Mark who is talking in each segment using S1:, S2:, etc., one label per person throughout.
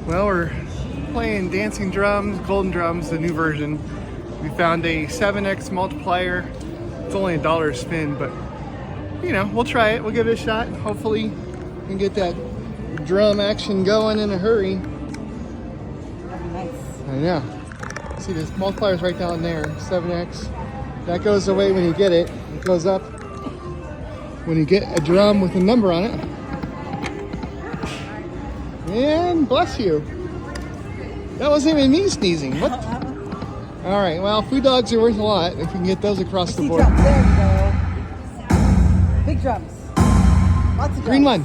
S1: Well, we're playing Dancing Drums, Golden Drums, the new version. We found a 7x multiplier. It's only $1 a spin, but you know, we'll try it. We'll give it a shot. Hopefully we can get that drum action going in a hurry.
S2: That'd be nice.
S1: I know. See, this multiplier's right down there, 7x. That goes away when you get it. It goes up when you get a drum with a number on it. And bless you. That wasn't even me sneezing. What? All right, well, food dogs are worth a lot if we can get those across the board.
S2: Drums. There we go. Big drums. Lots of drums.
S1: Green one.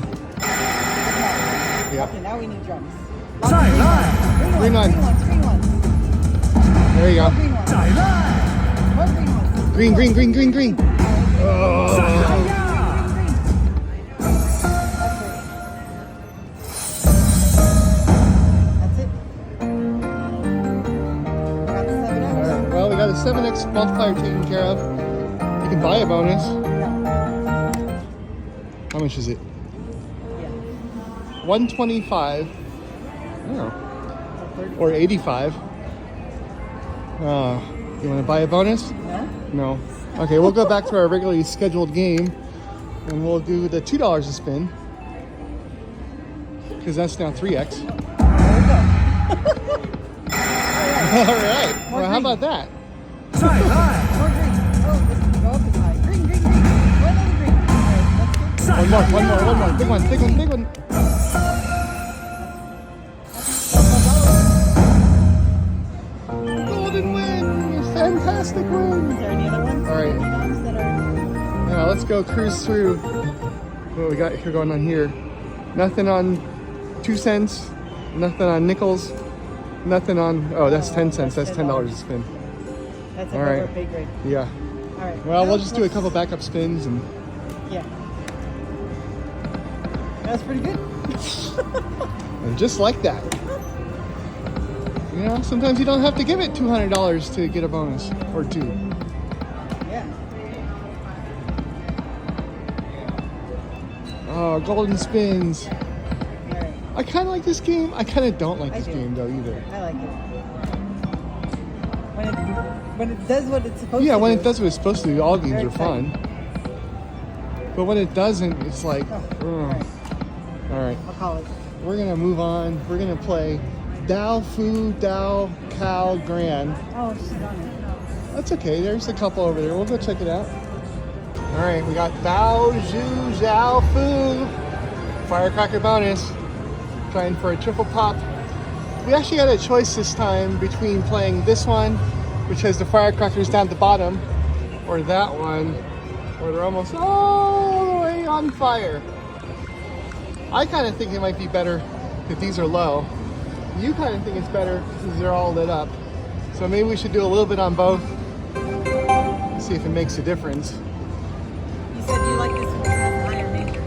S2: Yep. Okay, now we need drums.
S1: Green one.
S2: Green ones.
S1: There you go.
S2: Green ones. More green ones.
S1: Green. Oh. We got a 7x multiplier taken care of. You can buy a bonus. How much is it? 125. Oh. Or 85. You want to buy a bonus? No. Okay, we'll go back to our regularly scheduled game and we'll do the $2 a spin. Because that's now 3x. All right. Well, how about that?
S2: More green. Oh, go up as high. Green. One other green.
S1: One more. Big one. Golden win! Fantastic win!
S2: Is there any other ones?
S1: All right.
S2: That are...
S1: Now let's go cruise through what we got here going on here. Nothing on 2 cents. Nothing on nickels. Nothing on. Oh, that's 10 cents. That's $10 a spin.
S2: That's
S1: all right.
S2: Big rate.
S1: Yeah.
S2: All right.
S1: Well, we'll just do a couple backup spins and.
S2: Yeah. That's pretty good.
S1: And just like that. You know, sometimes you don't have to give it $200 to get a bonus or two.
S2: Yeah.
S1: Oh, golden spins.
S2: All right.
S1: I kind of like this game. I kind of don't like this game though either.
S2: I like it. When it does what it's supposed to do.
S1: Yeah, when it does what it's supposed to do, all games
S2: Very
S1: are fun. But when it doesn't, it's like, all right.
S2: I'll call it.
S1: We're gonna move on. We're gonna play Dao Fu Dao Cow Grand.
S2: Oh, she's on it.
S1: That's okay. There's a couple over there. We'll go check it out. All right, we got Dao Zhu Zhao Fu Firecracker bonus. Trying for a triple pop. We actually had a choice this time between playing this one, which has the firecrackers down at the bottom, or that one, where they're almost all the way on fire. I kind of think it might be better if these are low. You kind of think it's better because they're all lit up. So maybe we should do a little bit on both. See if it makes a difference.
S2: You said you like this one that has a higher major.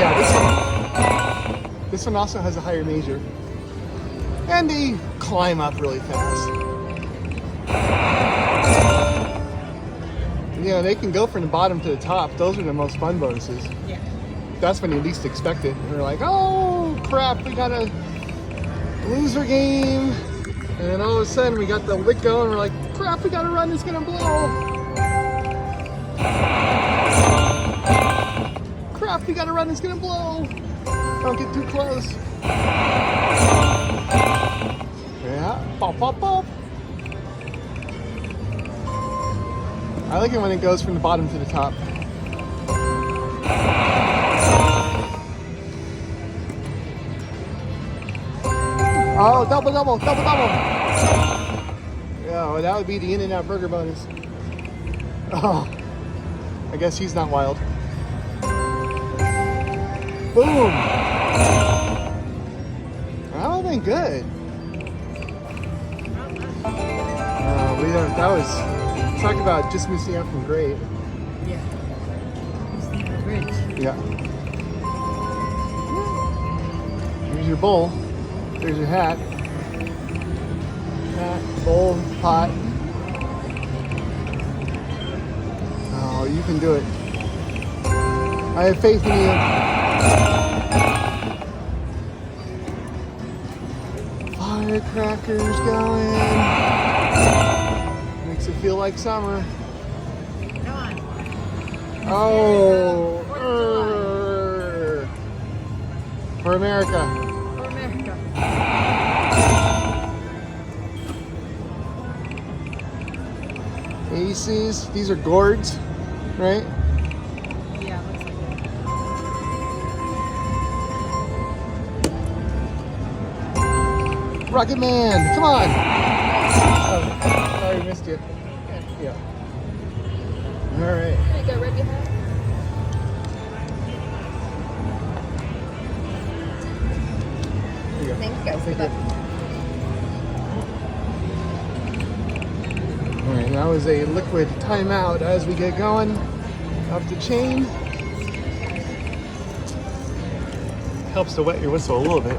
S1: Yeah, this one. This one also has a higher major. And they climb up really fast. You know, they can go from the bottom to the top. Those are the most fun bonuses.
S2: Yeah.
S1: That's when you least expect it. They're like, oh crap, we got a loser game. And then all of a sudden we got the wick going. We're like, crap, we got a run that's gonna blow. Crap, we got a run that's gonna blow. Don't get too close. Yeah, pop. I like it when it goes from the bottom to the top. Oh, double. Yeah, well, that would be the In-N-Out Burger bonus. Oh, I guess he's not wild. Boom. That would have been good. That was, talk about just missing out from great.
S2: Yeah. Missing the bridge.
S1: Yeah. Here's your bowl. There's your hat. Hat, bowl, pot. Oh, you can do it. I have faith in you. Firecrackers going. Makes it feel like summer.
S2: Come on.
S1: Oh, for America.
S2: For America.
S1: Aces. These are gourds, right?
S2: Yeah, looks like it.
S1: Rocket Man, come on. Oh, sorry, missed you. Yeah. All right.
S2: There you go, right behind.
S1: There you go.
S2: Thanks, guys.
S1: Thank
S2: Good
S1: you.
S2: luck.
S1: All right, that was a liquid timeout as we get going up the chain. Helps to wet your whistle a little bit.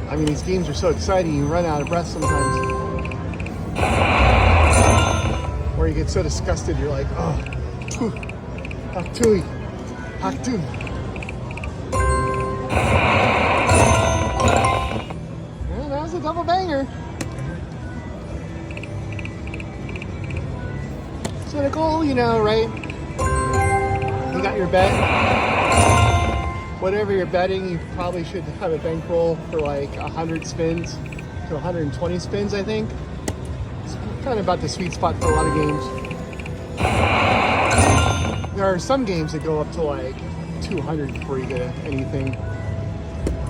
S1: I mean, these games are so exciting, you run out of breath sometimes. Or you get so disgusted, you're like, oh, phew, haktui, haktu. Yeah, that was a double banger. So the goal, you know, right? You got your bet. Whatever you're betting, you probably should have a bankroll for like 100 spins to 120 spins, I think. It's kind of about the sweet spot for a lot of games. There are some games that go up to like 200 before you get anything.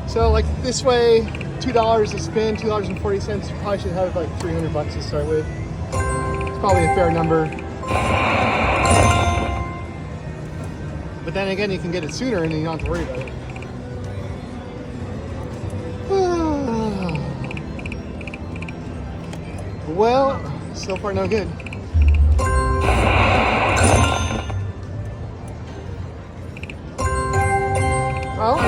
S1: So like this way, $2 a spin, $2.40, you probably should have like 300 bucks to start with. It's probably a fair number. But then again, you can get it sooner and then you don't have to worry about it. Well, so far no good. Oh.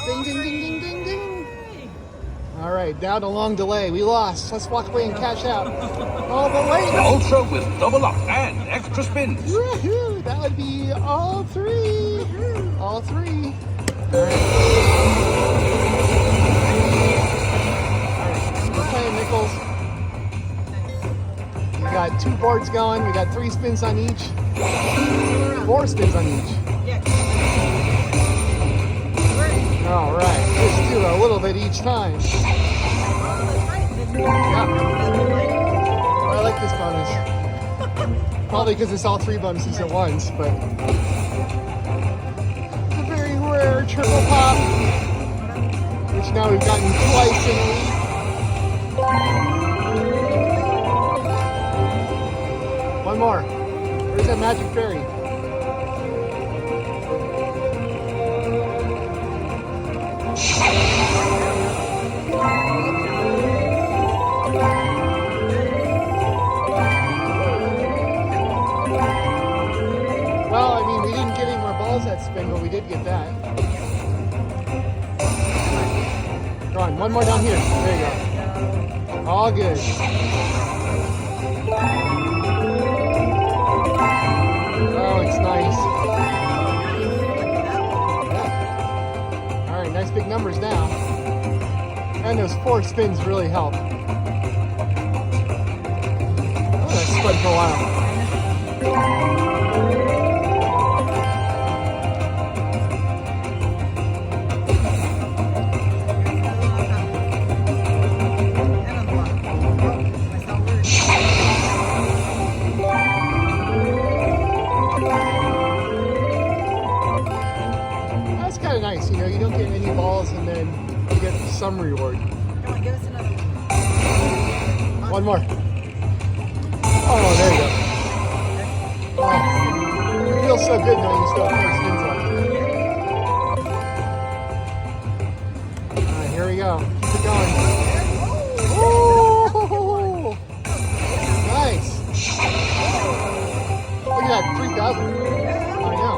S1: Ding, ding, ding, ding, ding, ding. All right, down a long delay. We lost. Let's walk away and cash out. All the way.
S3: Ultra with double up and extra spins.
S1: Woohoo! That would be all three. All three. All right. We're playing nickels. We got 2 boards going. We got 3 spins on each. 4 spins on each. All right. Let's do a little bit each time. Yeah. I like this bonus. Probably because it's all 3 bonuses at once, but it's a very rare triple pop, which now we've gotten twice in a week. One more. Where's that magic fairy? Well, I mean, we didn't get any more balls that spin, but we did get that. Go on, one more down here. There you go. All good. Oh, it's nice. Yeah. All right, nice big numbers now. And those 4 spins really help. Oh, that spun for a while. That's kind of nice, you know, you don't get any balls and then you get some reward.
S2: Come on, give us another one.
S1: One more. Oh, there you go. Oh, it feels so good knowing you still have 4 spins left. All right, here we go. Keep it going. Ooh, nice. Look at that, 3,000. I know.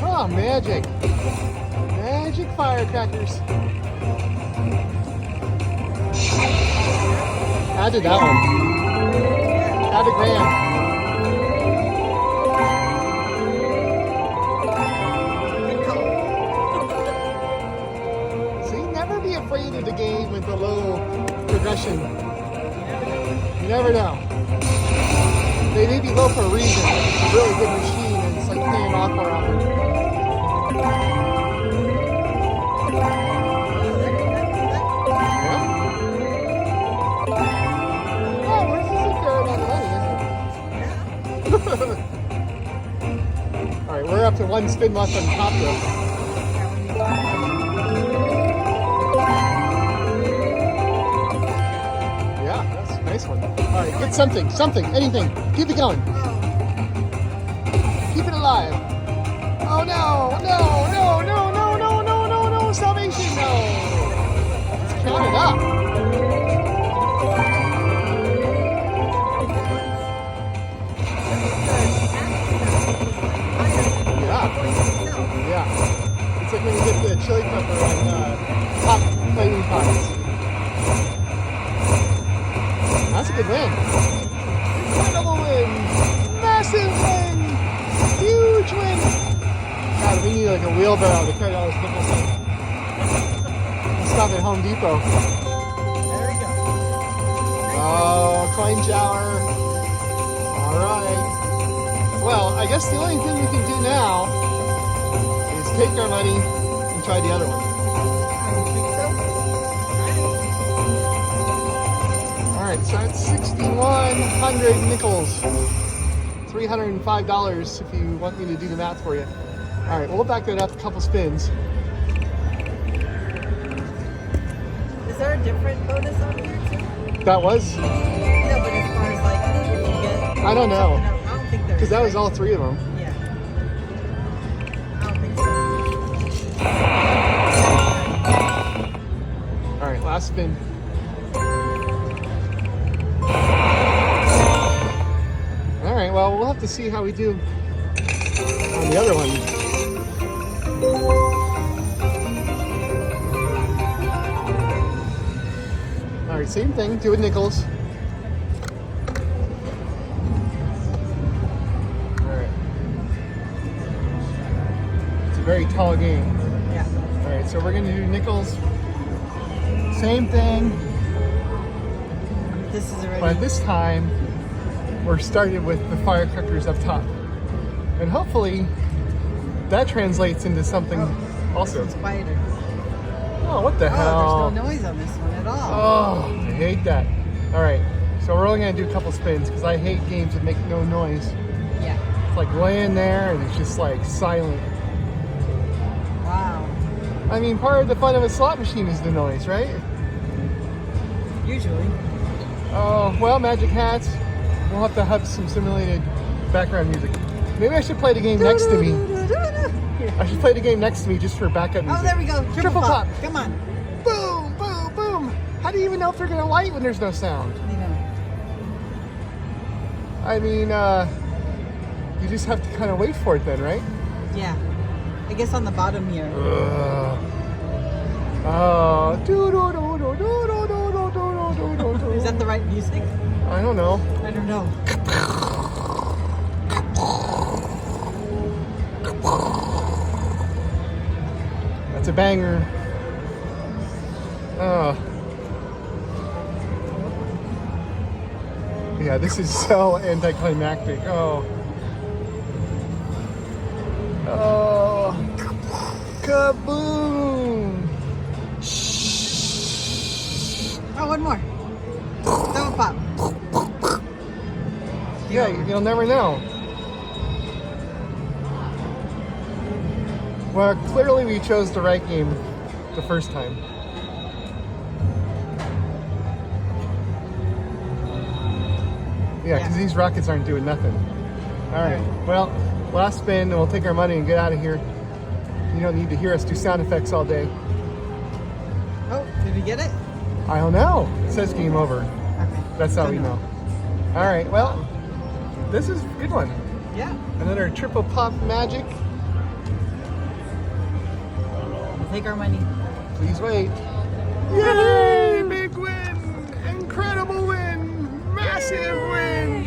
S1: Oh, magic. Magic firecrackers. How did that one? How Another grand. See, never be afraid of the game with the low progression. You never know. They may be low for a reason. It's a really good machine, and it's like playing Aqua Rapper. Alright, we're up to one spin left on top though. Yeah, that's a nice one. Alright, get something, anything. Keep it going. Keep it alive. Oh no, no, salvation, no. Let's count it up. Yeah. It's like when you get the chili pepper on hot flaming pots. That's a good win. Incredible win. Massive win. Huge win. God, we need like a wheelbarrow to carry all this nickels in. Stop at Home Depot.
S2: There we go.
S1: Oh, coin shower. All right. Well, I guess the only thing we can do now is take our money and try the other one. All right, so that's 6,100 nickels. $305 if you want me to do the math for you. All right, we'll back that up a couple spins.
S2: Is there a different bonus on here too?
S1: That was?
S2: No, but as far as like if you get,
S1: I don't know.
S2: I don't think there is.
S1: Because that was all three of them.
S2: Yeah. I don't think so.
S1: All right, last spin. All right, well, we'll have to see how we do on the other one. All right, same thing, do it nickels. All right. It's a very tall game.
S2: Yeah.
S1: All right, so we're gonna do nickels. Same thing,
S2: This is already.
S1: but this time we're started with the firecrackers up top. And hopefully that translates into something also.
S2: It's quieter.
S1: Oh, what the hell?
S2: Oh, there's no noise on this one at all.
S1: Oh, I hate that. All right, so we're only gonna do a couple spins because I hate games that make no noise.
S2: Yeah.
S1: It's like laying there and it's just like silent.
S2: Wow.
S1: I mean, part of the fun of a slot machine is the noise, right?
S2: Usually.
S1: Oh, well, Magic Hats, we'll have to have some simulated background music. Maybe I should play the game next to me. I should play the game next to me just for backup music.
S2: Oh, there we go. Triple pop. Come on.
S1: Boom, boom, boom. How do you even know if they're gonna light when there's no sound?
S2: You know.
S1: I mean, you just have to kind of wait for it then, right?
S2: Yeah. I guess on the bottom here.
S1: Oh,
S2: Is that the right music?
S1: I don't know.
S2: I don't know.
S1: That's a banger. Yeah, this is so anticlimactic. Oh. Oh. Kaboom.
S2: Oh, one more. Double pop.
S1: Yeah, you'll never know. Well, clearly we chose the right game the first time. Yeah, because these rockets aren't doing nothing. All right, well, last spin and we'll take our money and get out of here. You don't need to hear us do sound effects all day.
S2: Oh, did we get it?
S1: I don't know. It says game over.
S2: Okay.
S1: That's how
S2: Don't
S1: we know. All right, well, this is a good one.
S2: Yeah.
S1: Another triple pop magic.
S2: We'll take our money.
S1: Please wait. Yay! Big win! Incredible win! Massive win!